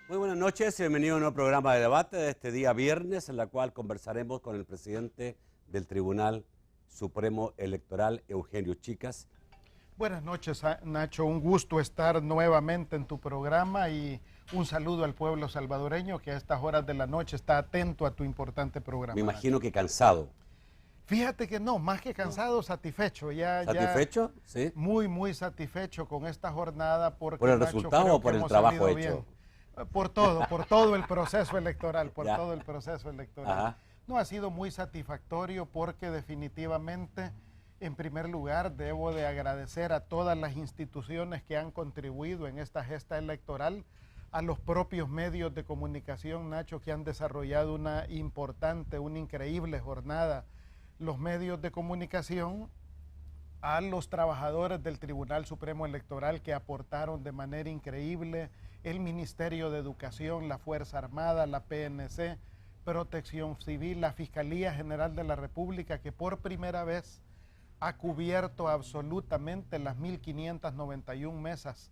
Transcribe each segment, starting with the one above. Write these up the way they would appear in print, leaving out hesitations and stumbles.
Muy buenas noches y bienvenido a un nuevo programa de debate de este día viernes, en la cual conversaremos con el presidente del Tribunal Supremo Electoral, Eugenio Chicas. Buenas noches, Nacho. Un gusto estar nuevamente en tu programa y un saludo al pueblo salvadoreño que a estas horas de la noche está atento a tu importante programa. Me imagino que cansado. Fíjate que no, más que cansado, satisfecho. ¿Satisfecho? Sí. Muy satisfecho con esta jornada porque, ¿Por el Nacho, resultado creo o por que el hemos trabajo salido hecho? bien. Por todo el proceso electoral, Ya. todo el proceso electoral. Ajá. No, ha sido muy satisfactorio porque definitivamente, en primer lugar, debo de agradecer a todas las instituciones que han contribuido en esta gesta electoral, a los propios medios de comunicación, Nacho, que han desarrollado una increíble jornada, los medios de comunicación, a los trabajadores del Tribunal Supremo Electoral que aportaron de manera increíble, el Ministerio de Educación, la Fuerza Armada, la PNC, Protección Civil, la Fiscalía General de la República, que por primera vez ha cubierto absolutamente las 1.591 mesas,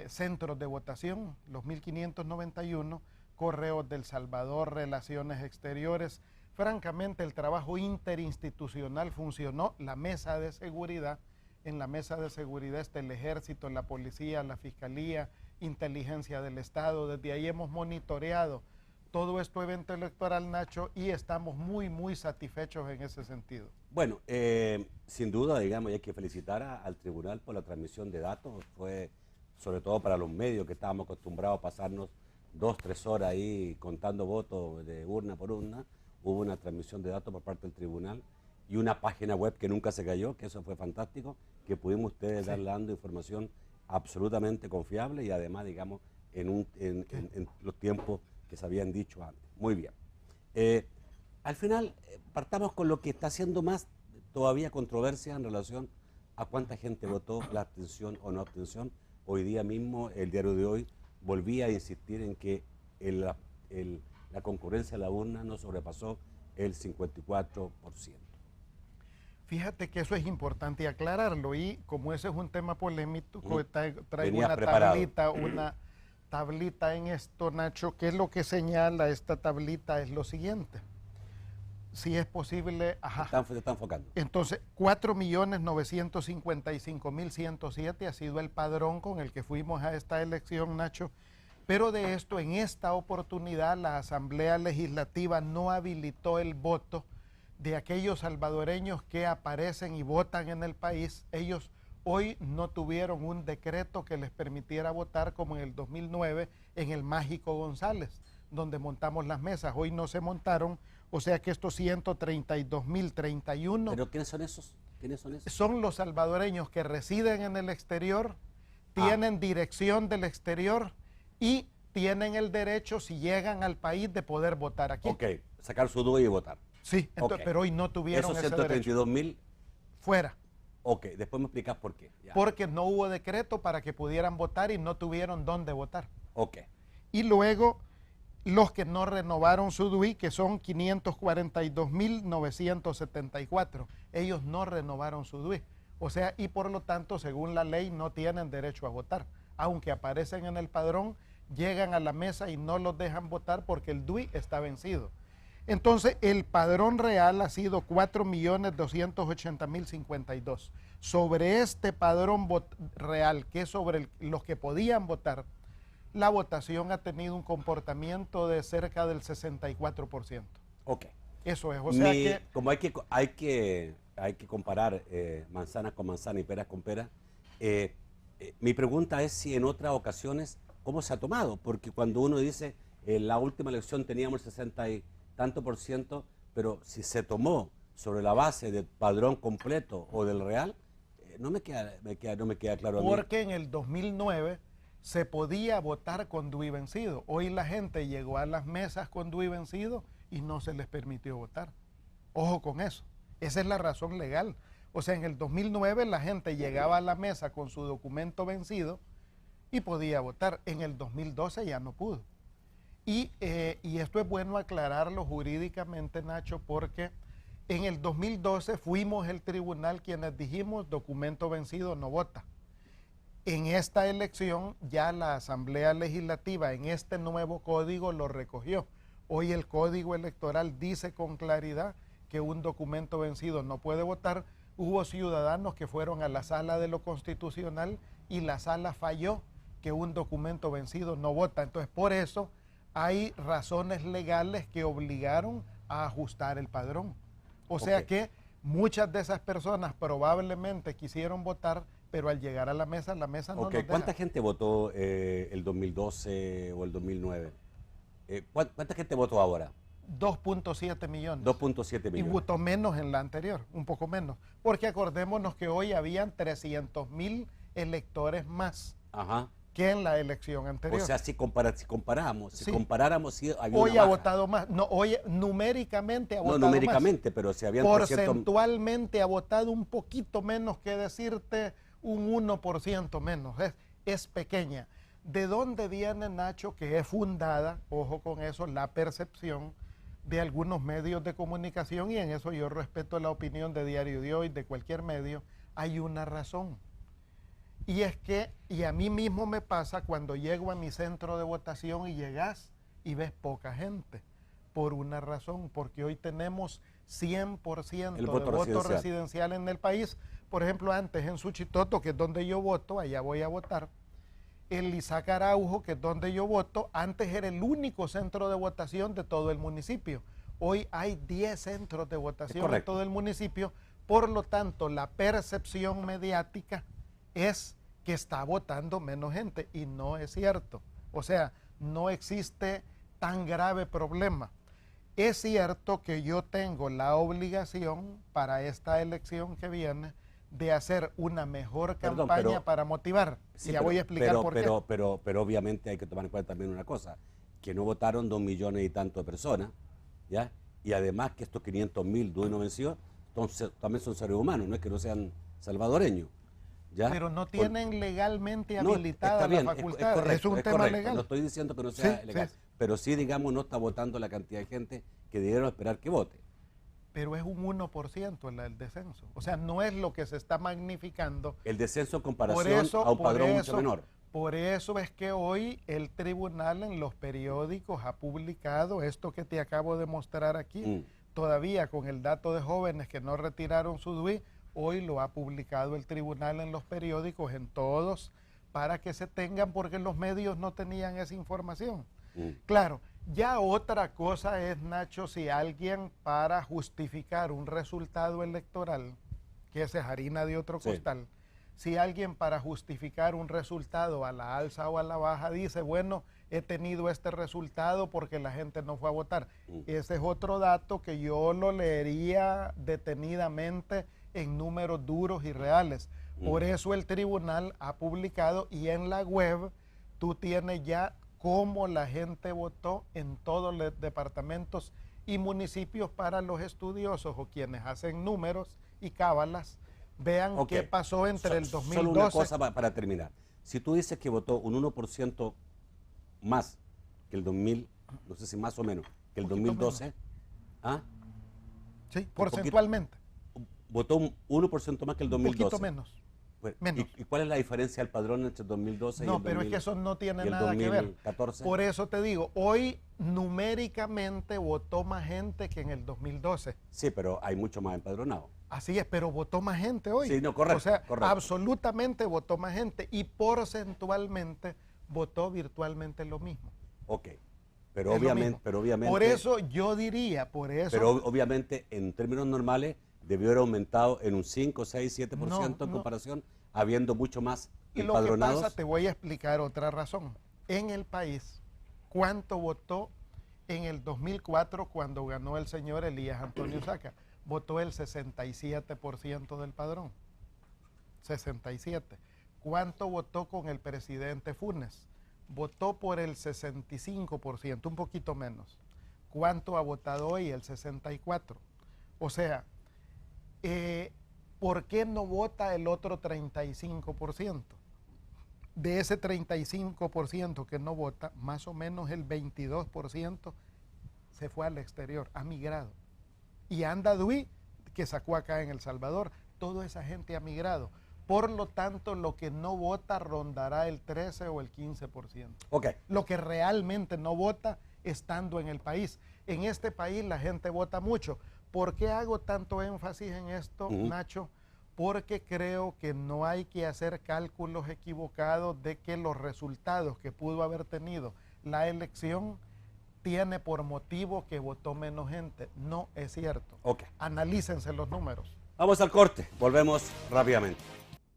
centros de votación, los 1.591, Correos del Salvador, Relaciones Exteriores. Francamente, el trabajo interinstitucional funcionó. La mesa de seguridad, en la mesa de seguridad está el Ejército, la Policía, la Fiscalía, Inteligencia del Estado. Desde ahí hemos monitoreado todo este evento electoral, Nacho, y estamos muy satisfechos en ese sentido. Bueno, sin duda, digamos, y hay que felicitar al tribunal por la transmisión de datos. Fue sobre todo para los medios que estábamos acostumbrados a pasarnos 2-3 horas ahí contando votos de urna por urna. Hubo una transmisión de datos por parte del tribunal y una página web que nunca se cayó, que eso fue fantástico, que pudimos ustedes dar dando información absolutamente confiable y además, digamos, en los tiempos que se habían dicho antes. Muy bien. Al final, partamos con lo que está haciendo más todavía controversia en relación a cuánta gente votó la abstención o no abstención. Hoy día mismo, el diario de hoy, volvía a insistir en que la concurrencia de la urna no sobrepasó el 54%. Fíjate que eso es importante aclararlo, y como ese es un tema polémico, traigo una tablita en esto, Nacho. ¿Qué es lo que señala esta tablita? Es lo siguiente. Si es posible, Se está enfocando. Entonces, 4.955.107 ha sido el padrón con el que fuimos a esta elección, Nacho. Pero de esto, en esta oportunidad, la Asamblea Legislativa no habilitó el voto de aquellos salvadoreños que aparecen y votan en el país. Ellos hoy no tuvieron un decreto que les permitiera votar como en el 2009 en el Mágico González, donde montamos las mesas. Hoy no se montaron, o sea que estos 132.031... ¿Pero quiénes son esos? ¿Quiénes son esos? Son los salvadoreños que residen en el exterior, tienen dirección del exterior y tienen el derecho, si llegan al país, de poder votar aquí. Ok, sacar su DUI y votar. Sí, entonces, pero hoy no tuvieron esos ese derecho. 132.000. Fuera. Ok, después me explicas por qué. Ya. Porque no hubo decreto para que pudieran votar y no tuvieron dónde votar. Ok. Y luego, los que no renovaron su DUI, que son 542.974. Ellos no renovaron su DUI. O sea, y por lo tanto, según la ley, no tienen derecho a votar. Aunque aparecen en el padrón, llegan a la mesa y no los dejan votar porque el DUI está vencido. Entonces, el padrón real ha sido 4.280.052. Sobre este padrón real, que es sobre los que podían votar, la votación ha tenido un comportamiento de cerca del 64%. Ok. Eso es, o sea que... Como hay que comparar manzanas con manzanas y peras con peras, mi pregunta es si en otras ocasiones, ¿cómo se ha tomado? Porque cuando uno dice, en la última elección teníamos el 60 y tanto por ciento, pero si se tomó sobre la base del padrón completo o del real, no me queda claro a mí. Porque en el 2009 se podía votar con DUI vencido. Hoy la gente llegó a las mesas con DUI vencido y no se les permitió votar. Ojo con eso. Esa es la razón legal. O sea, en el 2009 la gente llegaba a la mesa con su documento vencido y podía votar. En el 2012 ya no pudo. Y esto es bueno aclararlo jurídicamente, Nacho, porque en el 2012 fuimos el tribunal quienes dijimos documento vencido no vota. En esta elección ya la Asamblea Legislativa en este nuevo código lo recogió. Hoy el Código Electoral dice con claridad que un documento vencido no puede votar. Hubo ciudadanos que fueron a la Sala de lo Constitucional y la Sala falló que un documento vencido no vota. Entonces, por eso hay razones legales que obligaron a ajustar el padrón. O sea que muchas de esas personas probablemente quisieron votar, pero al llegar a la mesa no nos deja. ¿Cuánta gente votó el 2012 o el 2009? ¿Cuánta gente votó ahora? 2.7 millones. 2.7 millones. Y votó menos en la anterior, un poco menos. Porque acordémonos que hoy habían 300.000 electores más. Ajá. Que en la elección anterior. O sea, si comparáramos, sí, había hoy una ha baja. Votado más. No, hoy numéricamente ha votado más. No, numéricamente, pero si habían porcentualmente ha votado un poquito menos, que decirte un 1% menos. Es pequeña. ¿De dónde viene, Nacho, que es fundada, ojo con eso, la percepción de algunos medios de comunicación? Y en eso yo respeto la opinión de Diario de Hoy, de cualquier medio. Hay una razón. Y es que, y a mí mismo me pasa cuando llego a mi centro de votación y llegas y ves poca gente, por una razón, porque hoy tenemos 100% de voto residencial en el país. Por ejemplo, antes en Suchitoto, que es donde yo voto, allá voy a votar, el Isaac Araujo, que es donde yo voto, antes era el único centro de votación de todo el municipio. Hoy hay 10 centros de votación en todo el municipio, por lo tanto, la percepción mediática es que está votando menos gente, y no es cierto. O sea, no existe tan grave problema. Es cierto que yo tengo la obligación para esta elección que viene de hacer una mejor campaña para motivar. Sí, ya voy a explicar por qué. Pero obviamente hay que tomar en cuenta también una cosa, que no votaron 2 millones y tanto de personas, ¿ya? Y además que estos 500.000 dueños vencidos también son seres humanos, no es que no sean salvadoreños. ¿Ya? Pero no tienen legalmente habilitada la facultad. Es un tema correcto. legal. No estoy diciendo que no sea legal, pero sí, digamos, no está votando la cantidad de gente que debieron esperar que vote. Pero es un 1% el descenso. O sea, no es lo que se está magnificando. El descenso en comparación a un padrón mucho menor. Por eso es que hoy el tribunal en los periódicos ha publicado esto que te acabo de mostrar aquí. Todavía con el dato de jóvenes que no retiraron su DUI, hoy lo ha publicado el tribunal en los periódicos, en todos, para que se tengan, porque los medios no tenían esa información. Claro, ya otra cosa es, Nacho, si alguien para justificar un resultado electoral, que esa es harina de otro costal, si alguien para justificar un resultado a la alza o a la baja dice, bueno, he tenido este resultado porque la gente no fue a votar. Ese es otro dato que yo lo leería detenidamente en números duros y reales. Por eso el tribunal ha publicado, y en la web tú tienes ya cómo la gente votó en todos los departamentos y municipios, para los estudiosos o quienes hacen números y cábalas, vean qué pasó entre el 2012. Solo una cosa para terminar. Si tú dices que votó un 1% más que el 2000, no sé si más o menos, que el 2012, ¿ah? Sí, porcentualmente. Votó un 1% más que el 2012. Un poquito menos. Pues, ¿Y cuál es la diferencia del padrón entre el 2012 y el 2014? No, pero es que eso no tiene nada que ver. Por eso te digo, hoy numéricamente votó más gente que en el 2012. Sí, pero hay mucho más empadronados. Así es, pero votó más gente hoy. Sí, no, correcto. O sea, correcto. Absolutamente votó más gente, y porcentualmente votó virtualmente lo mismo. Ok, pero obviamente... Por eso yo diría, Pero obviamente en términos normales debió haber aumentado en un 5, 6, 7% en comparación, habiendo mucho más empadronados. Lo que pasa, te voy a explicar otra razón. En el país, ¿cuánto votó en el 2004 cuando ganó el señor Elías Antonio Saca? Votó el 67% del padrón. 67. ¿Cuánto votó con el presidente Funes? Votó por el 65%, un poquito menos. ¿Cuánto ha votado hoy? El 64%. O sea, ¿por qué no vota el otro 35%? De ese 35% que no vota, más o menos el 22% se fue al exterior, ha migrado. Y anda DUI, que sacó acá en El Salvador, toda esa gente ha migrado. Por lo tanto, lo que no vota rondará el 13 o el 15%. Okay. Lo que realmente no vota estando en el país. En este país la gente vota mucho. ¿Por qué hago tanto énfasis en esto, Nacho? Porque creo que no hay que hacer cálculos equivocados de que los resultados que pudo haber tenido la elección tiene por motivo que votó menos gente. No es cierto. Okay. Analícense los números. Vamos al corte, volvemos rápidamente.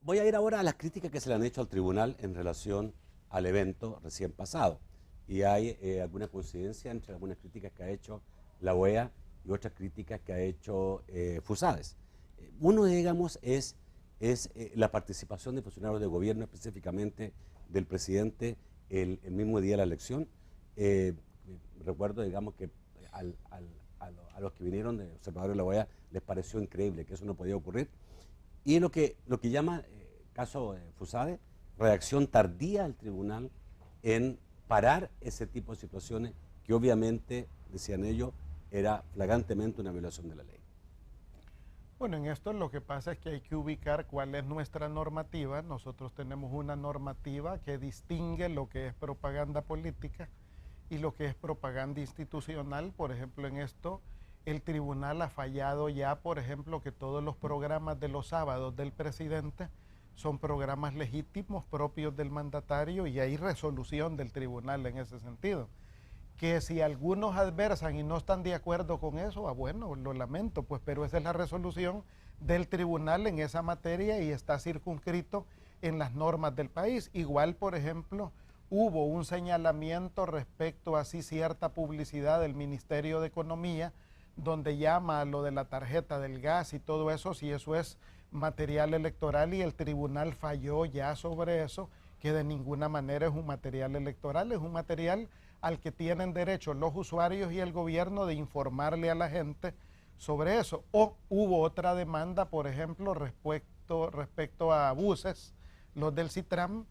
Voy a ir ahora a las críticas que se le han hecho al tribunal en relación al evento recién pasado. Y hay alguna coincidencia entre algunas críticas que ha hecho la OEA y otras críticas que ha hecho FUSADES. Uno, digamos, es la participación de funcionarios de gobierno, específicamente del presidente, el mismo día de la elección. Recuerdo, digamos, que a los que vinieron de observadores de la OEA les pareció increíble que eso no podía ocurrir. Y lo que llama, caso FUSADES, reacción tardía del tribunal en parar ese tipo de situaciones que obviamente, decían ellos, era flagrantemente una violación de la ley. Bueno, en esto lo que pasa es que hay que ubicar cuál es nuestra normativa. Nosotros tenemos una normativa que distingue lo que es propaganda política y lo que es propaganda institucional. Por ejemplo, en esto el tribunal ha fallado ya, por ejemplo, que todos los programas de los sábados del presidente son programas legítimos propios del mandatario y hay resolución del tribunal en ese sentido. Que si algunos adversan y no están de acuerdo con eso, bueno, lo lamento, pues, pero esa es la resolución del tribunal en esa materia y está circunscrito en las normas del país. Igual, por ejemplo, hubo un señalamiento respecto a cierta publicidad del Ministerio de Economía, donde llama a lo de la tarjeta del gas y todo eso, si eso es material electoral, y el tribunal falló ya sobre eso, que de ninguna manera es un material electoral, es un material al que tienen derecho los usuarios y el gobierno de informarle a la gente sobre eso. O hubo otra demanda, por ejemplo, respecto a buses, los del Citram,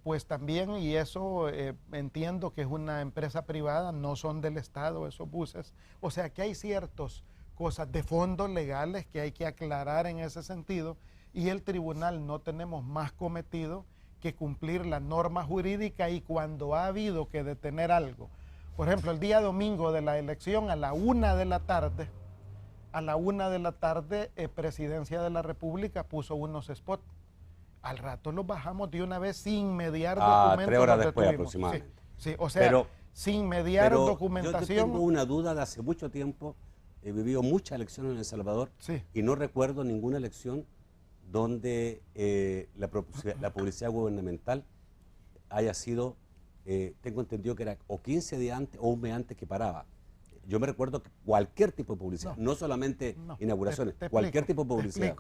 pues también, y eso entiendo que es una empresa privada, no son del Estado esos buses. O sea que hay ciertas cosas de fondos legales que hay que aclarar en ese sentido, y el tribunal no tenemos más cometido que cumplir la norma jurídica, y cuando ha habido que detener algo, por ejemplo, el día domingo de la elección a la 1 de la tarde, Presidencia de la República puso unos spots. Al rato los bajamos de una vez sin mediar documentos. 3 horas después aproximadamente. Sí, o sea, sin mediar documentación. Yo tengo una duda de hace mucho tiempo. He vivido muchas elecciones en El Salvador, sí, y no recuerdo ninguna elección donde la publicidad gubernamental haya sido, tengo entendido que era o 15 días antes o un mes antes que paraba. Yo me recuerdo que cualquier tipo de publicidad, no solamente inauguraciones, cualquier tipo de publicidad.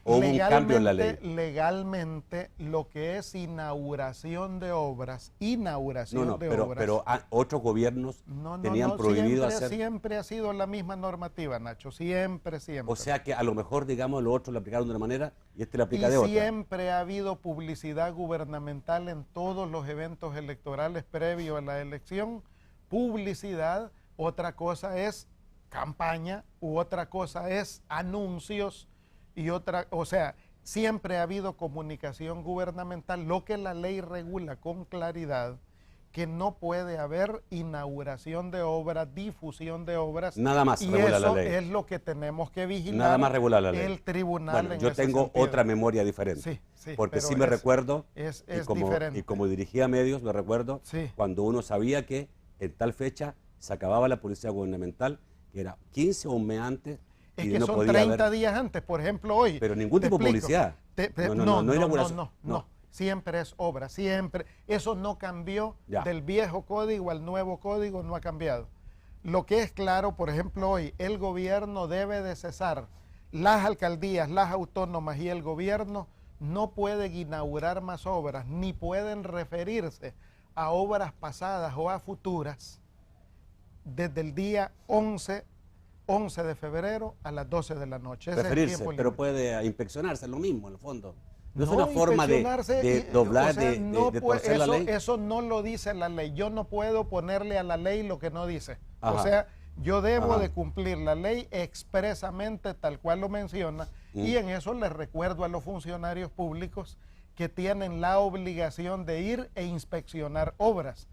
Hubo un cambio en la ley. Legalmente, lo que es inauguración de obras, pero otros gobiernos tenían prohibido hacer. Siempre ha sido la misma normativa, Nacho, siempre. O sea que a lo mejor, digamos, los otros le aplicaron de una manera y le aplica de otra. Siempre ha habido publicidad gubernamental en todos los eventos electorales previos a la elección. Publicidad, otra cosa es campaña, u otra cosa es anuncios. Y otra, o sea, siempre ha habido comunicación gubernamental, lo que la ley regula con claridad, que no puede haber inauguración de obras, difusión de obras. Nada más regula la ley. Y eso es lo que tenemos que vigilar. Nada más regula la ley. El tribunal. Bueno, yo tengo otra memoria diferente. Sí, porque sí me recuerdo, es y como dirigía medios, me recuerdo, cuando uno sabía que en tal fecha se acababa la publicidad gubernamental, que era 15 o un mes antes. Es que son 30 días antes, por ejemplo, hoy. Pero ningún tipo de publicidad. No. Siempre es obra, siempre. Eso no cambió del viejo código al nuevo código, no ha cambiado. Lo que es claro, por ejemplo, hoy, el gobierno debe de cesar. Las alcaldías, las autónomas y el gobierno no pueden inaugurar más obras, ni pueden referirse a obras pasadas o a futuras desde el día 11 de febrero a las 12 de la noche. Referirse, pero puede inspeccionarse, lo mismo en el fondo. No es una forma de doblar, de torcer la ley. Eso no lo dice la ley. Yo no puedo ponerle a la ley lo que no dice. Ajá. O sea, Yo debo Ajá. de cumplir la ley expresamente tal cual lo menciona, y en eso les recuerdo a los funcionarios públicos que tienen la obligación de ir e inspeccionar obras.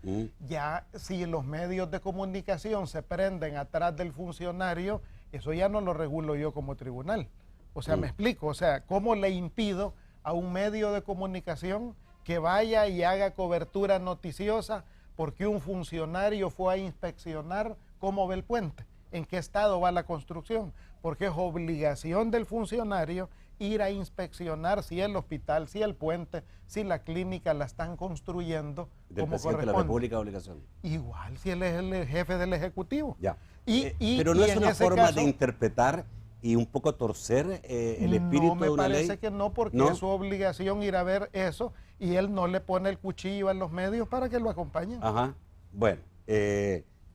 Ya si los medios de comunicación se prenden atrás del funcionario, eso ya no lo regulo yo como tribunal. O sea, me explico, o sea, ¿cómo le impido a un medio de comunicación que vaya y haga cobertura noticiosa porque un funcionario fue a inspeccionar cómo ve el puente, en qué estado va la construcción? Porque es obligación del funcionario ir a inspeccionar si el hospital, si el puente, si la clínica la están construyendo Del como presidente de la corresponde. República, obligación. Igual si él es el jefe del Ejecutivo. Ya. Y pero no es en una ese forma caso, de interpretar y un poco torcer el espíritu no me de una ley. parece que no, porque ¿No? es su obligación ir a ver eso, y él no le pone el cuchillo a los medios para que lo acompañen. Ajá. Bueno,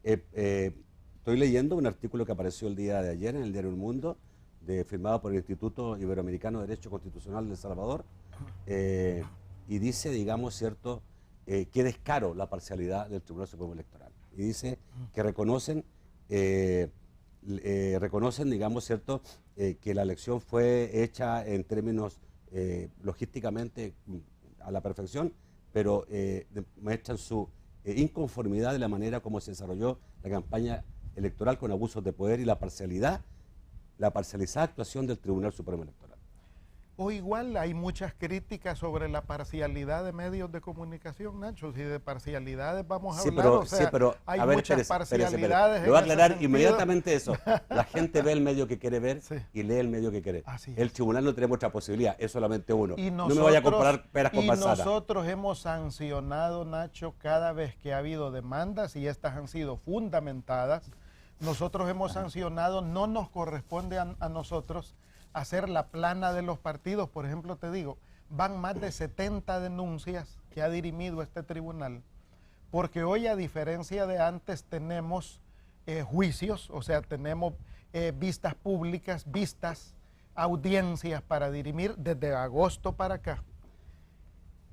estoy leyendo un artículo que apareció el día de ayer en el diario El Mundo, firmado por el Instituto Iberoamericano de Derecho Constitucional de El Salvador, y dice, digamos, cierto, que descaro la parcialidad del Tribunal Supremo Electoral. Y dice que reconocen, digamos, cierto, que la elección fue hecha en términos logísticamente a la perfección, pero muestran su inconformidad de la manera como se desarrolló la campaña electoral con abusos de poder y la parcializada actuación del Tribunal Supremo Electoral. O igual hay muchas críticas sobre la parcialidad de medios de comunicación, Nacho. Si de parcialidades vamos a hablar, o sea, hay muchas parcialidades. Le voy a aclarar sentido. inmediatamente eso. La gente ve el medio que quiere ver, sí, y lee el medio que quiere. Así es. El tribunal no tenemos otra posibilidad, es solamente uno. Y no me vaya a comparar peras con manzanas. Nosotros hemos sancionado, Nacho, cada vez que ha habido demandas, y estas han sido fundamentadas. Nosotros hemos sancionado, no nos corresponde a nosotros hacer la plana de los partidos. Por ejemplo, te digo, van más de 70 denuncias que ha dirimido este tribunal, porque hoy, a diferencia de antes, tenemos juicios, o sea, tenemos vistas públicas, audiencias para dirimir desde agosto para acá,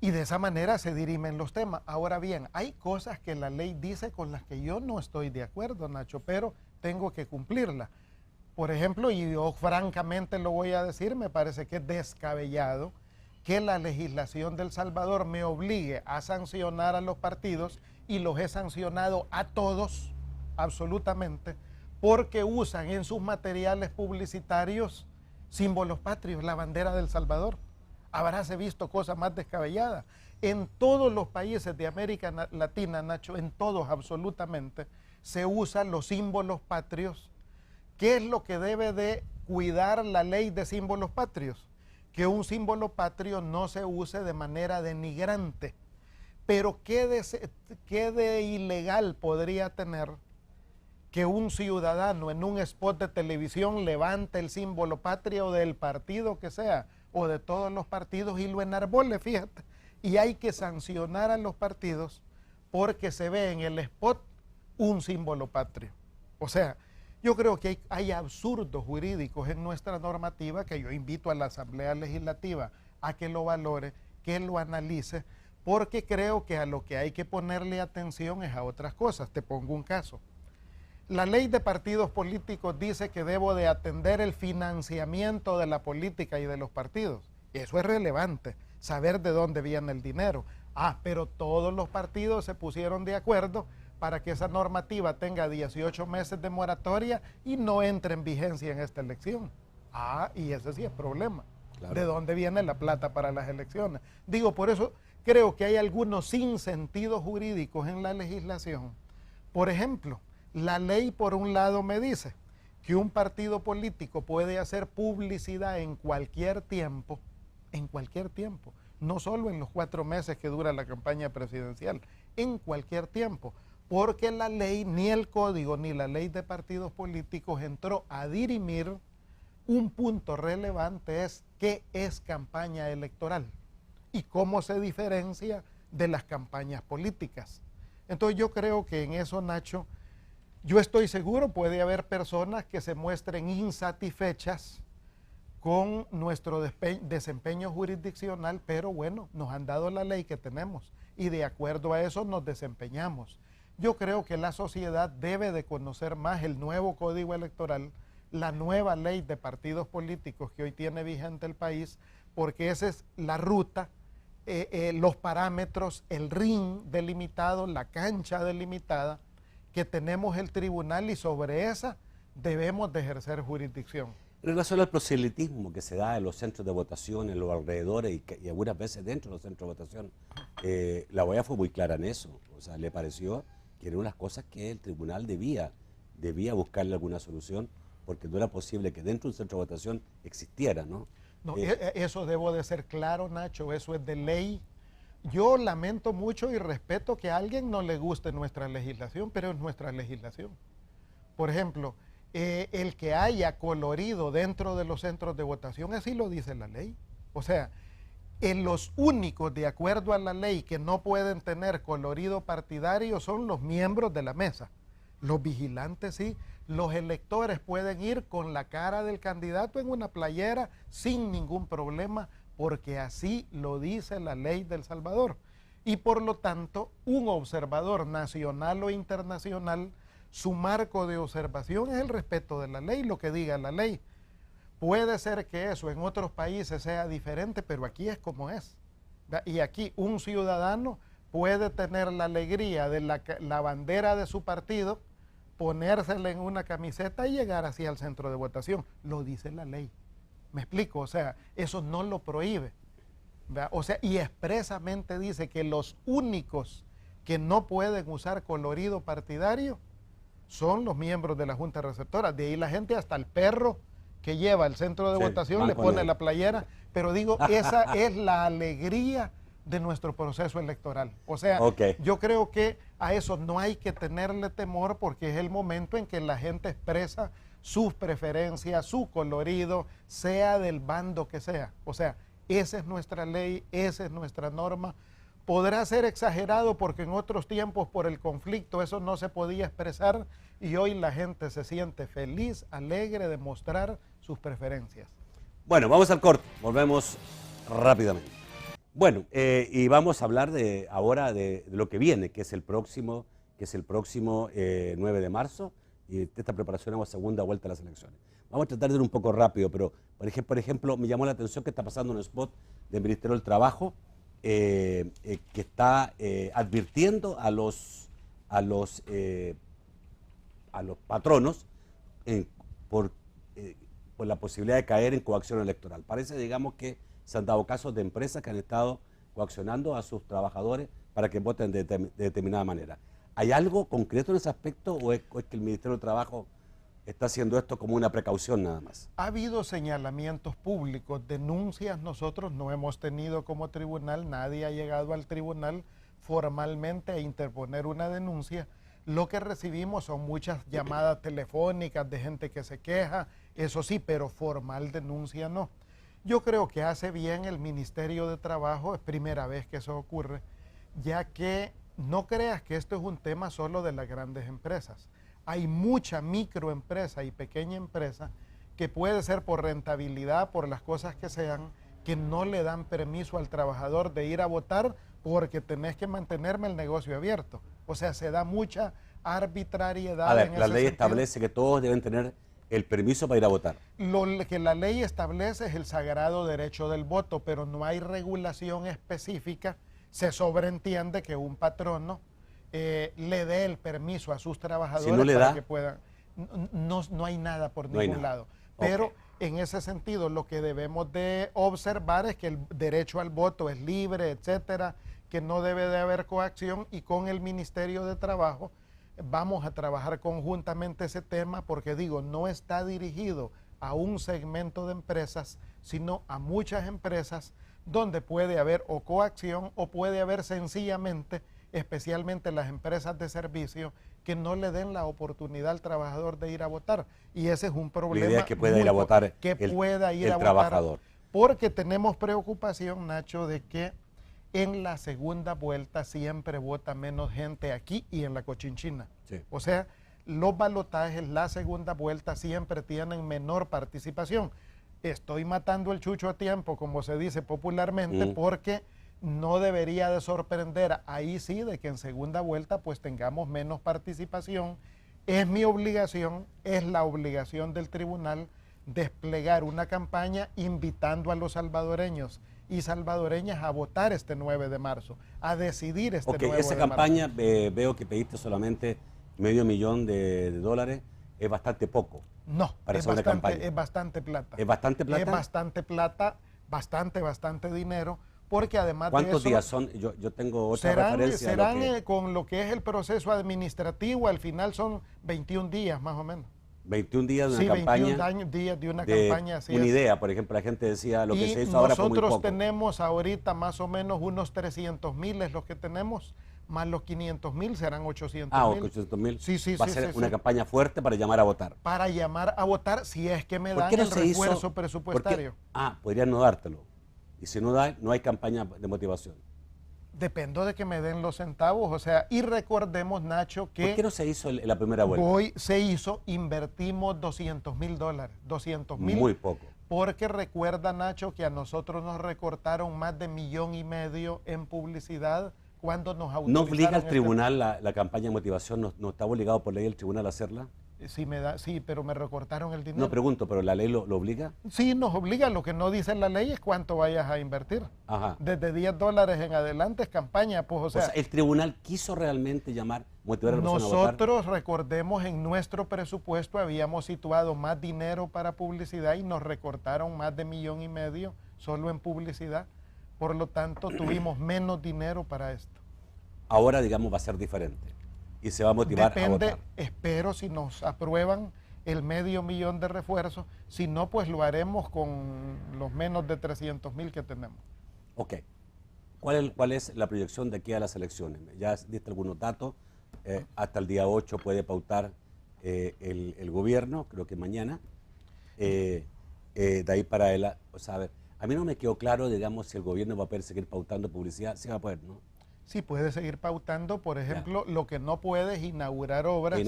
y de esa manera se dirimen los temas. Ahora bien, hay cosas que la ley dice con las que yo no estoy de acuerdo, Nacho, pero tengo que cumplirla. Por ejemplo, y yo francamente lo voy a decir, me parece que es descabellado que la legislación de El Salvador me obligue a sancionar a los partidos, y los he sancionado a todos, absolutamente, porque usan en sus materiales publicitarios símbolos patrios, la bandera de El Salvador. Habráse visto cosas más descabelladas. En todos los países de América Latina, Nacho, en todos absolutamente, se usan los símbolos patrios. ¿Qué es lo que debe de cuidar la ley de símbolos patrios? Que un símbolo patrio no se use de manera denigrante. Pero ¿qué de ilegal podría tener que un ciudadano en un spot de televisión levante el símbolo patrio del partido que sea, o de todos los partidos, y lo enarbole, fíjate? Y hay que sancionar a los partidos porque se ve en el spot un símbolo patrio. O sea, yo creo que hay absurdos jurídicos en nuestra normativa que yo invito a la Asamblea Legislativa a que lo valore, que lo analice, porque creo que a lo que hay que ponerle atención es a otras cosas. Te pongo un caso. La ley de partidos políticos dice que debo de atender el financiamiento de la política y de los partidos. Eso es relevante, saber de dónde viene el dinero. Pero todos los partidos se pusieron de acuerdo para que esa normativa tenga 18 meses de moratoria y no entre en vigencia en esta elección. Y ese sí es problema. Claro. ¿De dónde viene la plata para las elecciones? Digo, por eso creo que hay algunos sinsentidos jurídicos en la legislación. Por ejemplo, la ley, por un lado, me dice que un partido político puede hacer publicidad en cualquier tiempo, no solo en los 4 meses que dura la campaña presidencial, en cualquier tiempo, porque la ley, ni el código, ni la ley de partidos políticos entró a dirimir un punto relevante, es qué es campaña electoral y cómo se diferencia de las campañas políticas. Entonces yo creo que en eso, Nacho, yo estoy seguro, puede haber personas que se muestren insatisfechas con nuestro desempeño jurisdiccional, pero bueno, nos han dado la ley que tenemos y de acuerdo a eso nos desempeñamos. Yo creo que la sociedad debe de conocer más el nuevo código electoral, la nueva ley de partidos políticos que hoy tiene vigente el país, porque esa es la ruta, los parámetros, el ring delimitado, la cancha delimitada que tenemos el tribunal, y sobre esa debemos de ejercer jurisdicción. En relación al proselitismo que se da en los centros de votación, en los alrededores y algunas veces dentro de los centros de votación, la OEA fue muy clara en eso. O sea, le pareció que era una de las cosas que el tribunal debía buscarle alguna solución, porque no era posible que dentro de un centro de votación existiera, ¿no? No, eso debo de ser claro, Nacho, eso es de ley. Yo lamento mucho y respeto que a alguien no le guste nuestra legislación, pero es nuestra legislación. Por ejemplo, el que haya colorido dentro de los centros de votación, así lo dice la ley. O sea, en los únicos, de acuerdo a la ley, que no pueden tener colorido partidario son los miembros de la mesa. Los vigilantes sí, los electores pueden ir con la cara del candidato en una playera sin ningún problema, porque así lo dice la ley de El Salvador. Y por lo tanto, un observador nacional o internacional, su marco de observación es el respeto de la ley, lo que diga la ley. Puede ser que eso en otros países sea diferente, pero aquí es como es. Y aquí un ciudadano puede tener la alegría de la bandera de su partido, ponérsela en una camiseta y llegar así al centro de votación. Lo dice la ley. ¿Me explico? O sea, eso no lo prohíbe. ¿Verdad? O sea, y expresamente dice que los únicos que no pueden usar colorido partidario son los miembros de la Junta Receptora. De ahí la gente, hasta el perro que lleva al centro de votación, le pone la playera. Pero digo, esa es la alegría de nuestro proceso electoral. O sea, yo creo que a eso no hay que tenerle temor, porque es el momento en que la gente expresa sus preferencias, su colorido, sea del bando que sea. O sea, esa es nuestra ley, esa es nuestra norma. Podrá ser exagerado porque en otros tiempos por el conflicto eso no se podía expresar, y hoy la gente se siente feliz, alegre de mostrar sus preferencias. Bueno, vamos al corte, volvemos rápidamente. Bueno, y vamos a hablar ahora de lo que viene, que es el próximo 9 de marzo, y esta preparación a la segunda vuelta de las elecciones. Vamos a tratar de ir un poco rápido, pero por ejemplo, me llamó la atención que está pasando un spot del Ministerio del Trabajo, que está advirtiendo a los patronos por la posibilidad de caer en coacción electoral. Parece, digamos, que se han dado casos de empresas que han estado coaccionando a sus trabajadores para que voten de determinada manera. ¿Hay algo concreto en ese aspecto, o es que el Ministerio del Trabajo está haciendo esto como una precaución nada más? Ha habido señalamientos públicos, denuncias nosotros no hemos tenido como tribunal, nadie ha llegado al tribunal formalmente a interponer una denuncia. Lo que recibimos son muchas llamadas telefónicas de gente que se queja, eso sí, pero formal denuncia no. Yo creo que hace bien el Ministerio de Trabajo, es primera vez que eso ocurre, ya que no creas que esto es un tema solo de las grandes empresas. Hay mucha microempresa y pequeña empresa que puede ser por rentabilidad, por las cosas que sean, que no le dan permiso al trabajador de ir a votar porque tenés que mantenerme el negocio abierto. O sea, se da mucha arbitrariedad. A ver, la ley establece que todos deben tener el permiso para ir a votar. Lo que la ley establece es el sagrado derecho del voto, pero no hay regulación específica. Se sobreentiende que un patrono le dé el permiso a sus trabajadores, si no le para da, que puedan. No hay nada por ningún lado. Pero en ese sentido, lo que debemos de observar es que el derecho al voto es libre, etcétera, que no debe de haber coacción, y con el Ministerio de Trabajo vamos a trabajar conjuntamente ese tema, porque digo, no está dirigido a un segmento de empresas, sino a muchas empresas donde puede haber o coacción o puede haber sencillamente, especialmente las empresas de servicio, que no le den la oportunidad al trabajador de ir a votar. Y ese es un problema. La idea es que pueda ir a votar el trabajador. Porque tenemos preocupación, Nacho, de que en la segunda vuelta siempre vota menos gente aquí y en la Cochinchina. Sí. O sea, los balotajes, la segunda vuelta siempre tienen menor participación. Estoy matando el chucho a tiempo, como se dice popularmente, porque no debería de sorprender, ahí sí, de que en segunda vuelta pues tengamos menos participación. Es mi obligación, es la obligación del tribunal desplegar una campaña invitando a los salvadoreños y salvadoreñas a votar este 9 de marzo, a decidir este 9 de marzo. Esa campaña veo que pediste solamente $500,000, es bastante poco. No, para hacer una campaña. Es bastante plata. ¿Es bastante plata? Es bastante plata, bastante dinero, porque además de eso... ¿Cuántos días son? Yo tengo otra referencia. Serán con lo que es el proceso administrativo, al final son 21 días más o menos. 21 días de una campaña. 21 días de una campaña. Una idea, por ejemplo, la gente decía lo que se hizo ahora fue muy poco. Nosotros tenemos ahorita más o menos unos 300,000 es lo que tenemos, más los 500,000 serán 800,000. 800,000. Sí. Va a ser una campaña fuerte para llamar a votar. Para llamar a votar si es que me dan el refuerzo presupuestario. Podrían no dártelo. Y si no da, no hay campaña de motivación. Depende de que me den los centavos, o sea, y recordemos, Nacho, que... ¿Por qué no se hizo la primera vuelta? Invertimos $200,000, 200,000. Muy poco. Porque recuerda, Nacho, que a nosotros nos recortaron más de 1,5 millones en publicidad cuando nos autorizaron. ¿No obliga al tribunal la campaña de motivación? ¿No está obligado por ley el tribunal a hacerla? Sí, pero me recortaron el dinero. No pregunto, ¿pero la ley lo obliga? Sí, nos obliga. Lo que no dice la ley es cuánto vayas a invertir. Ajá. Desde $10 en adelante es campaña. Pues, o sea, el tribunal quiso realmente motivar a la persona a votar. Nosotros, recordemos, en nuestro presupuesto habíamos situado más dinero para publicidad y nos recortaron más de 1,5 millones solo en publicidad. Por lo tanto, tuvimos menos dinero para esto. Ahora, digamos, va a ser diferente. Y se va a motivar a votar. Espero si nos aprueban el $500,000 de refuerzo. Si no, pues lo haremos con los menos de 300,000 que tenemos. Ok. ¿Cuál es la proyección de aquí a las elecciones? Ya diste algunos datos. Hasta el día 8 puede pautar el gobierno, creo que mañana. De ahí para adelante, a mí no me quedó claro, digamos, si el gobierno va a poder seguir pautando publicidad. Sí va a poder, ¿no? Sí, puede seguir pautando. Por ejemplo, lo que no puede es inaugurar obras.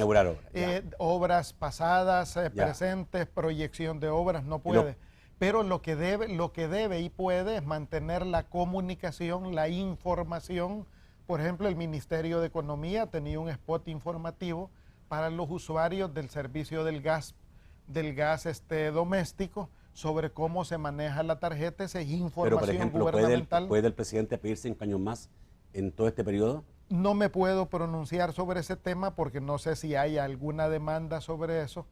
Obras pasadas, presentes, proyección de obras, no puede. Pero lo que debe y puede es mantener la comunicación, la información. Por ejemplo, el Ministerio de Economía tenía un spot informativo para los usuarios del servicio del gas doméstico, sobre cómo se maneja la tarjeta, esa información. Pero, por ejemplo, gubernamental. ¿puede el presidente pedir 5 años más en todo este periodo? No me puedo pronunciar sobre ese tema porque no sé si hay alguna demanda sobre eso.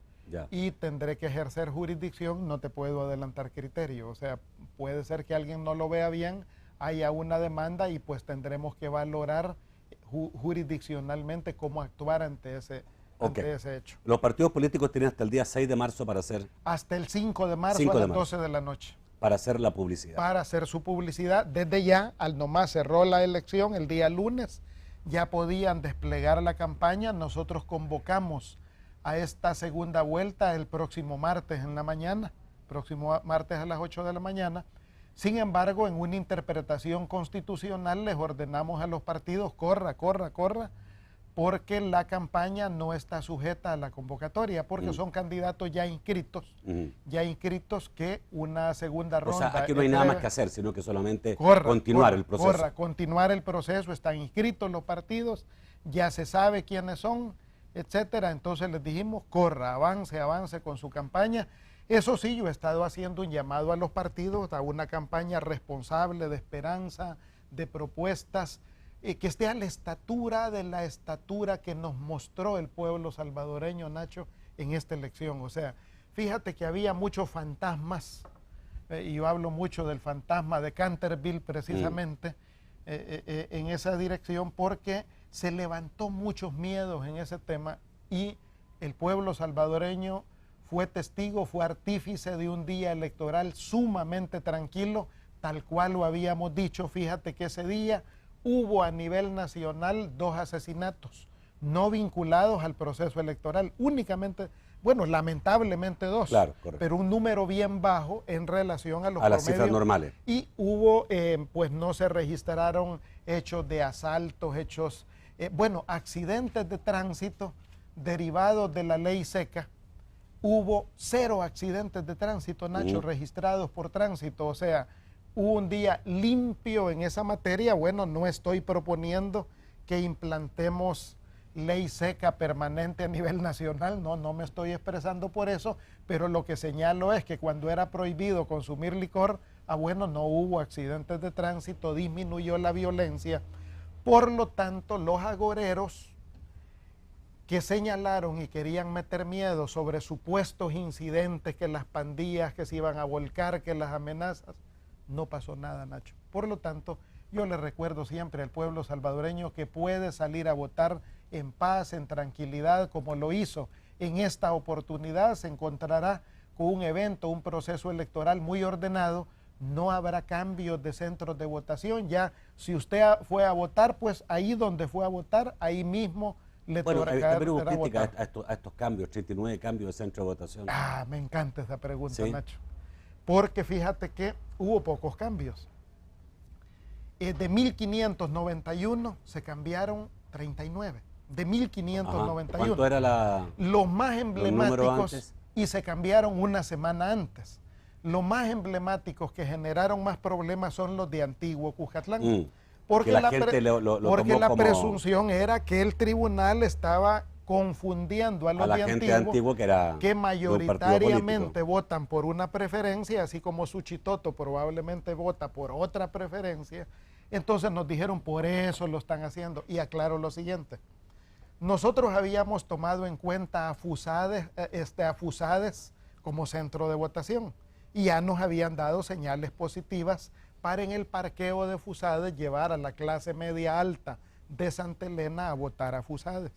Y tendré que ejercer jurisdicción, no te puedo adelantar criterio. O sea, puede ser que alguien no lo vea bien, haya una demanda y pues tendremos que valorar jurisdiccionalmente cómo actuar ante ese hecho. Los partidos políticos tienen hasta el día 6 de marzo para hacer... Hasta el 5 de marzo a las 12 de la noche. Para hacer la publicidad. Para hacer su publicidad. Desde ya, al nomás cerró la elección el día lunes, ya podían desplegar la campaña. Nosotros convocamos a esta segunda vuelta el próximo martes en la mañana, próximo martes a las 8 de la mañana. Sin embargo, en una interpretación constitucional les ordenamos a los partidos, corra, porque la campaña no está sujeta a la convocatoria, porque son candidatos ya inscritos, que una segunda ronda... O sea, aquí no hay nada más que hacer, sino que solamente continuar el proceso. Continuar el proceso, están inscritos los partidos, ya se sabe quiénes son, etcétera. Entonces les dijimos, avance con su campaña. Eso sí, yo he estado haciendo un llamado a los partidos a una campaña responsable, de esperanza, de propuestas, que esté a la estatura de la estatura que nos mostró el pueblo salvadoreño, Nacho, en esta elección. O sea, fíjate que había muchos fantasmas, y yo hablo mucho del fantasma de Canterville precisamente, en esa dirección, porque se levantó muchos miedos en ese tema y el pueblo salvadoreño fue testigo, fue artífice de un día electoral sumamente tranquilo, tal cual lo habíamos dicho. Fíjate que ese día hubo a nivel nacional 2 asesinatos no vinculados al proceso electoral, únicamente, bueno, lamentablemente 2, claro, pero un número bien bajo en relación a los las cifras normales. Y hubo, pues no se registraron hechos de asaltos, accidentes de tránsito derivados de la ley seca. Hubo 0 accidentes de tránsito, Nacho, registrados por tránsito, o sea, hubo un día limpio en esa materia. Bueno, no estoy proponiendo que implantemos ley seca permanente a nivel nacional, no me estoy expresando por eso, pero lo que señalo es que cuando era prohibido consumir licor, bueno, no hubo accidentes de tránsito, disminuyó la violencia. Por lo tanto, los agoreros que señalaron y querían meter miedo sobre supuestos incidentes, que las pandillas que se iban a volcar, que las amenazas, no pasó nada, Nacho. Por lo tanto, yo le recuerdo siempre al pueblo salvadoreño que puede salir a votar en paz, en tranquilidad, como lo hizo en esta oportunidad. Se encontrará con un evento, un proceso electoral muy ordenado. No habrá cambios de centros de votación. Ya si usted fue a votar, pues ahí donde fue a votar, ahí mismo le tocará hubo crítica votar. a estos cambios, 39 cambios de centro de votación. Me encanta esa pregunta, ¿Sí? Nacho. Porque fíjate que hubo pocos cambios. De 1591 se cambiaron 39. De 1591. ¿Cuánto era los más emblemáticos, antes? Y se cambiaron una semana antes. Los más emblemáticos que generaron más problemas son los de Antiguo Cuscatlán. Porque la presunción era que el tribunal estaba confundiendo a los de Antiguo, que mayoritariamente votan por una preferencia, así como Suchitoto probablemente vota por otra preferencia. Entonces nos dijeron, por eso lo están haciendo. Y aclaro lo siguiente. Nosotros habíamos tomado en cuenta a Fusades como centro de votación y ya nos habían dado señales positivas para en el parqueo de Fusades llevar a la clase media alta de Santa Elena a votar a Fusades.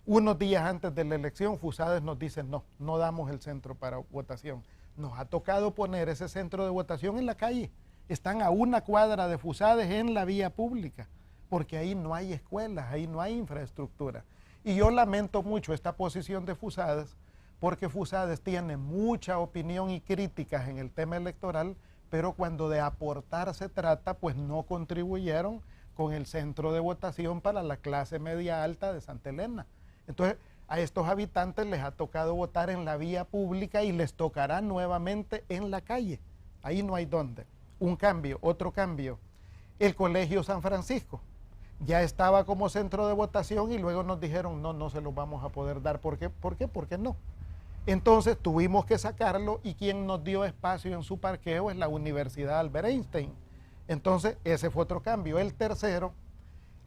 Unos días antes de la elección, Fusades nos dice, no damos el centro para votación. Nos ha tocado poner ese centro de votación en la calle. Están a una cuadra de Fusades en la vía pública, porque ahí no hay escuelas, ahí no hay infraestructura. Y yo lamento mucho esta posición de Fusades, porque Fusades tiene mucha opinión y críticas en el tema electoral, pero cuando de aportar se trata, pues no contribuyeron con el centro de votación para la clase media alta de Santa Elena. Entonces, a estos habitantes les ha tocado votar en la vía pública y les tocará nuevamente en la calle. Ahí no hay dónde. Un cambio, otro cambio. El Colegio San Francisco ya estaba como centro de votación y luego nos dijeron, no se los vamos a poder dar. ¿Por qué? Porque no. Entonces tuvimos que sacarlo y quien nos dio espacio en su parqueo es la Universidad Albert Einstein. Entonces ese fue otro cambio. El tercero,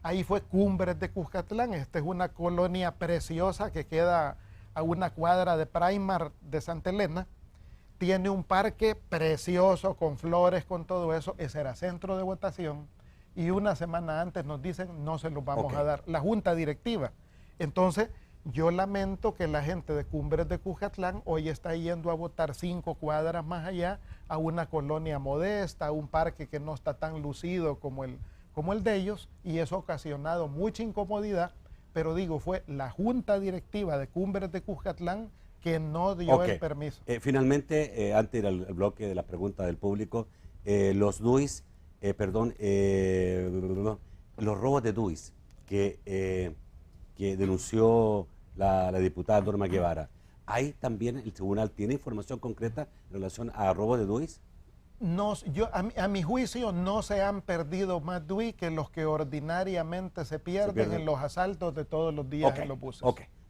ahí fue Cumbres de Cuscatlán. Esta es una colonia preciosa que queda a una cuadra de Primar de Santa Elena. Tiene un parque precioso con flores, con todo eso. Ese era centro de votación. Y una semana antes nos dicen, no se los vamos a dar. La junta directiva. Entonces, yo lamento que la gente de Cumbres de Cuscatlán hoy está yendo a votar 5 cuadras más allá a una colonia modesta, a un parque que no está tan lucido como el de ellos, y eso ha ocasionado mucha incomodidad, pero digo, fue la junta directiva de Cumbres de Cuscatlán que no dio el permiso. Finalmente, antes de ir al bloque de la pregunta del público, los DUIs, los robos de DUIs que denunció la diputada Norma Guevara, ¿ahí también el tribunal tiene información concreta en relación a robos de DUIs? A mi juicio no se han perdido más DUI que los que ordinariamente se pierden en los asaltos de todos los días en los buses.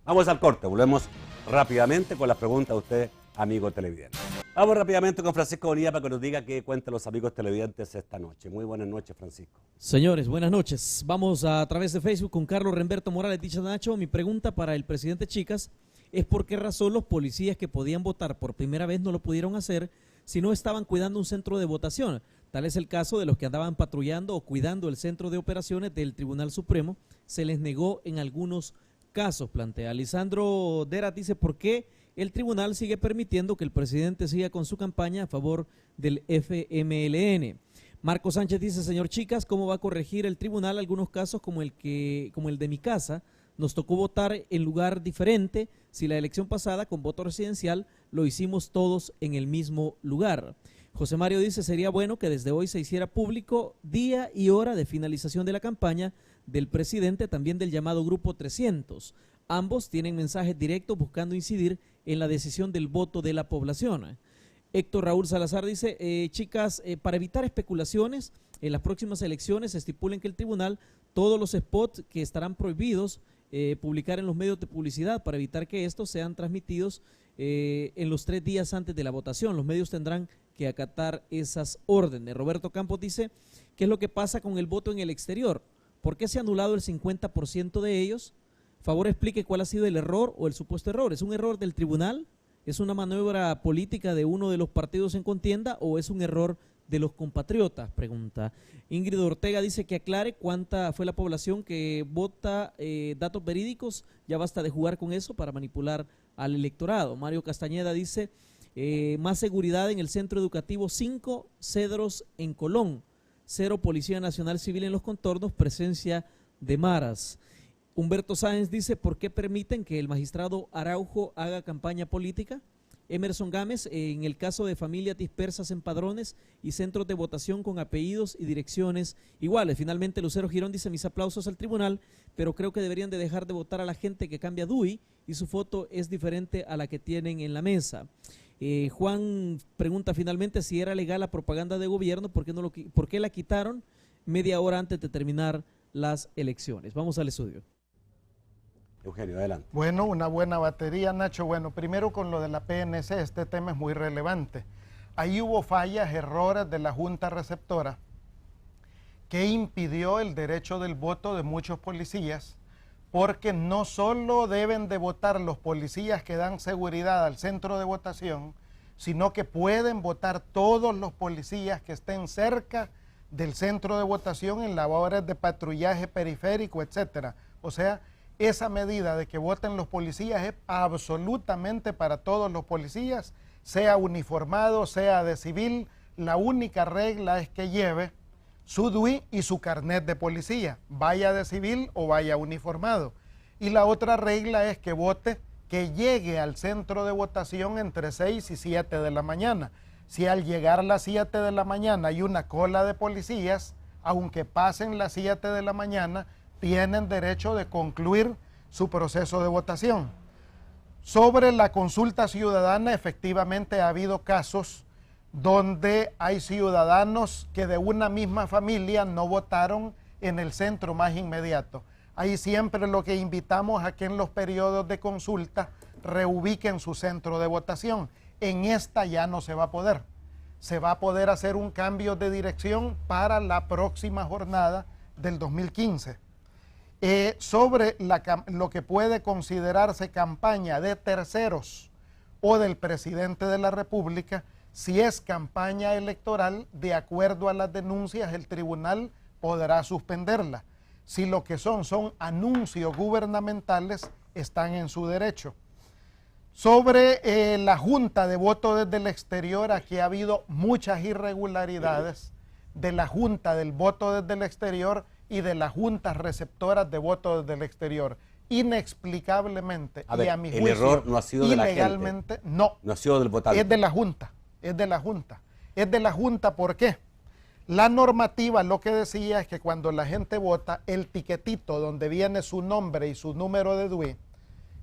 Vamos al corte, volvemos rápidamente con las preguntas de usted, amigo televidente. Vamos rápidamente con Francisco Bonilla para que nos diga qué cuentan los amigos televidentes esta noche. Muy buenas noches, Francisco. Señores, buenas noches. Vamos a través de Facebook con Carlos Remberto Morales. Dicha Nacho, mi pregunta para el presidente Chicas es por qué razón los policías que podían votar por primera vez no lo pudieron hacer si no estaban cuidando un centro de votación. Tal es el caso de los que andaban patrullando o cuidando el centro de operaciones del Tribunal Supremo. Se les negó en algunos casos, plantea. Lisandro Deras dice, ¿por qué el tribunal sigue permitiendo que el presidente siga con su campaña a favor del FMLN? Marco Sánchez dice, señor Chicas, ¿cómo va a corregir el tribunal algunos casos como el de mi casa? Nos tocó votar en lugar diferente si la elección pasada con voto residencial lo hicimos todos en el mismo lugar. José Mario dice, sería bueno que desde hoy se hiciera público día y hora de finalización de la campaña del presidente, también del llamado Grupo 300. Ambos tienen mensajes directos buscando incidir en la decisión del voto de la población. Héctor Raúl Salazar dice, chicas, para evitar especulaciones, en las próximas elecciones se estipulen que el tribunal, todos los spots que estarán prohibidos publicar en los medios de publicidad para evitar que estos sean transmitidos en los 3 días antes de la votación. Los medios tendrán que acatar esas órdenes. Roberto Campos dice, ¿qué es lo que pasa con el voto en el exterior? ¿Por qué se ha anulado el 50% de ellos? Favor explique cuál ha sido el error o el supuesto error. ¿Es un error del tribunal? ¿Es una maniobra política de uno de los partidos en contienda o es un error de los compatriotas? Pregunta. Ingrid Ortega dice que aclare cuánta fue la población que vota datos verídicos. Ya basta de jugar con eso para manipular al electorado. Mario Castañeda dice, más seguridad en el centro educativo 5 Cedros en Colón. 0 Policía Nacional Civil en los contornos, presencia de maras. Humberto Sáenz dice, ¿por qué permiten que el magistrado Araujo haga campaña política? Emerson Gámez, en el caso de familias dispersas en padrones y centros de votación con apellidos y direcciones iguales. Finalmente, Lucero Girón dice, mis aplausos al tribunal, pero creo que deberían de dejar de votar a la gente que cambia DUI y su foto es diferente a la que tienen en la mesa. Juan pregunta finalmente si era legal la propaganda de gobierno, ¿por qué la quitaron media hora antes de terminar las elecciones? Vamos al estudio. Eugenio, adelante. Bueno, una buena batería, Nacho. Bueno, primero con lo de la PNC, este tema es muy relevante. Ahí hubo fallas, errores de la Junta Receptora que impidió el derecho del voto de muchos policías, porque no solo deben de votar los policías que dan seguridad al centro de votación, sino que pueden votar todos los policías que estén cerca del centro de votación en labores de patrullaje periférico, etcétera. O sea, esa medida de que voten los policías es absolutamente para todos los policías, sea uniformado, sea de civil. La única regla es que lleve su DUI y su carnet de policía, vaya de civil o vaya uniformado. Y la otra regla es que vote, que llegue al centro de votación entre 6 y 7 de la mañana. Si al llegar a las 7 de la mañana hay una cola de policías, aunque pasen las 7 de la mañana, tienen derecho de concluir su proceso de votación. Sobre la consulta ciudadana, efectivamente ha habido casos donde hay ciudadanos que de una misma familia no votaron en el centro más inmediato. Ahí siempre lo que invitamos a que en los periodos de consulta reubiquen su centro de votación. En esta ya no se va a poder. Se va a poder hacer un cambio de dirección para la próxima jornada del 2015. Sobre lo que puede considerarse campaña de terceros o del presidente de la República, si es campaña electoral, de acuerdo a las denuncias, el tribunal podrá suspenderla. Si lo que son anuncios gubernamentales, están en su derecho. Sobre la Junta de Voto desde el Exterior, aquí ha habido muchas irregularidades de la Junta del Voto desde el Exterior y de las juntas receptoras de voto desde el exterior. Inexplicablemente, y a mi juicio, el error no ha sido de la gente. No ha sido del votante. Es de la Junta, es de la Junta. Es de la Junta, ¿por qué? La normativa lo que decía es que cuando la gente vota, el tiquetito donde viene su nombre y su número de DUI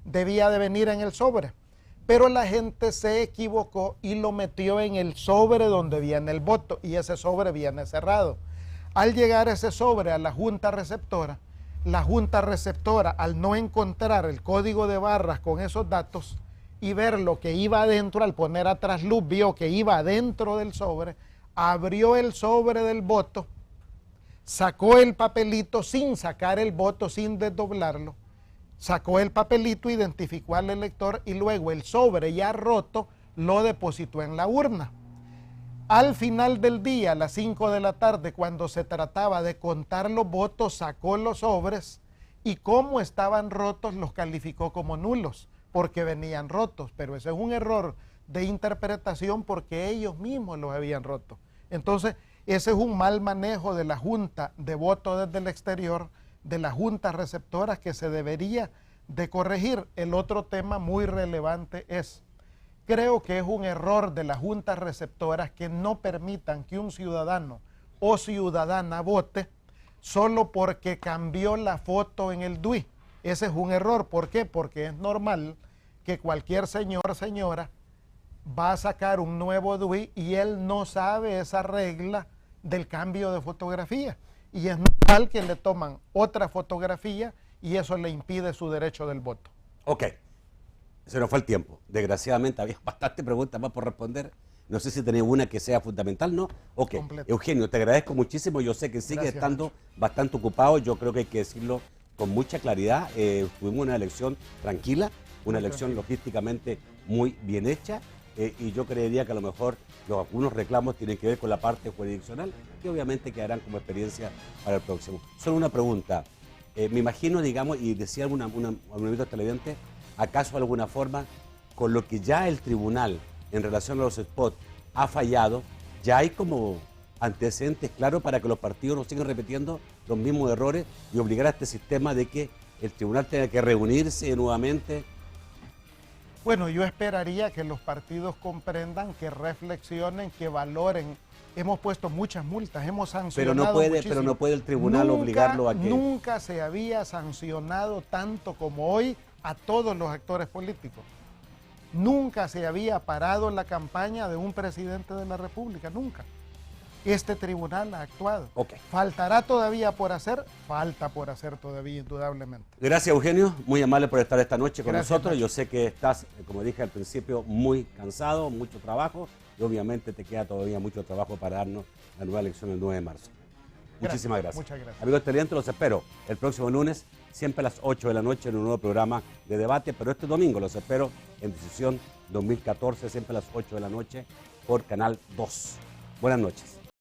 debía de venir en el sobre. Pero la gente se equivocó y lo metió en el sobre donde viene el voto, y ese sobre viene cerrado. Al llegar ese sobre a la Junta Receptora, al no encontrar el código de barras con esos datos y ver lo que iba adentro, al poner a trasluz vio que iba adentro del sobre, abrió el sobre del voto, sacó el papelito sin sacar el voto, sin desdoblarlo, sacó el papelito, identificó al elector y luego el sobre ya roto lo depositó en la urna. Al final del día, a las 5 de la tarde, cuando se trataba de contar los votos, sacó los sobres y como estaban rotos los calificó como nulos, porque venían rotos. Pero ese es un error de interpretación porque ellos mismos los habían roto. Entonces, ese es un mal manejo de la Junta de Voto desde el Exterior, de las juntas receptoras, que se debería de corregir. El otro tema muy relevante es... Creo que es un error de las juntas receptoras que no permitan que un ciudadano o ciudadana vote solo porque cambió la foto en el DUI. Ese es un error. ¿Por qué? Porque es normal que cualquier señor o señora va a sacar un nuevo DUI y él no sabe esa regla del cambio de fotografía. Y es normal que le toman otra fotografía y eso le impide su derecho del voto. Ok, se nos fue el tiempo. Desgraciadamente había bastantes preguntas más por responder. No sé si tenía una que sea fundamental, ¿no? Ok, Completo. Eugenio, te agradezco muchísimo. Yo sé que sigue Gracias, estando Nacho. bastante ocupado. Yo creo que hay que decirlo con mucha claridad. Tuvimos una elección tranquila, una Muy elección tranquila. logísticamente muy bien hecha. Y yo creería que a lo mejor algunos reclamos tienen que ver con la parte jurisdiccional, que obviamente quedarán como experiencia para el próximo. Solo una pregunta. Me imagino, digamos, y decía algún amigo televidente, ¿acaso de alguna forma, con lo que ya el tribunal en relación a los spots ha fallado, ya hay como antecedentes claros para que los partidos no sigan repitiendo los mismos errores y obligar a este sistema de que el tribunal tenga que reunirse nuevamente? Bueno, yo esperaría que los partidos comprendan, que reflexionen, que valoren. Hemos puesto muchas multas, hemos sancionado muchísimo. Pero no puede el tribunal obligarlo a que... Nunca se había sancionado tanto como hoy a todos los actores políticos. Nunca se había parado la campaña de un presidente de la República, nunca. Este tribunal ha actuado. Ok. ¿Faltará todavía por hacer? Falta por hacer todavía, indudablemente. Gracias, Eugenio, muy amable por estar esta noche con Gracias, nosotros. Nacho. Yo sé que estás, como dije al principio, muy cansado, mucho trabajo, y obviamente te queda todavía mucho trabajo para darnos la nueva elección el 9 de marzo. Muchísimas gracias. Muchas gracias. Amigos televidentes, los espero el próximo lunes, siempre a las 8 de la noche, en un nuevo programa de debate, pero este domingo los espero en Decisión 2014, siempre a las 8 de la noche, por Canal 2. Buenas noches.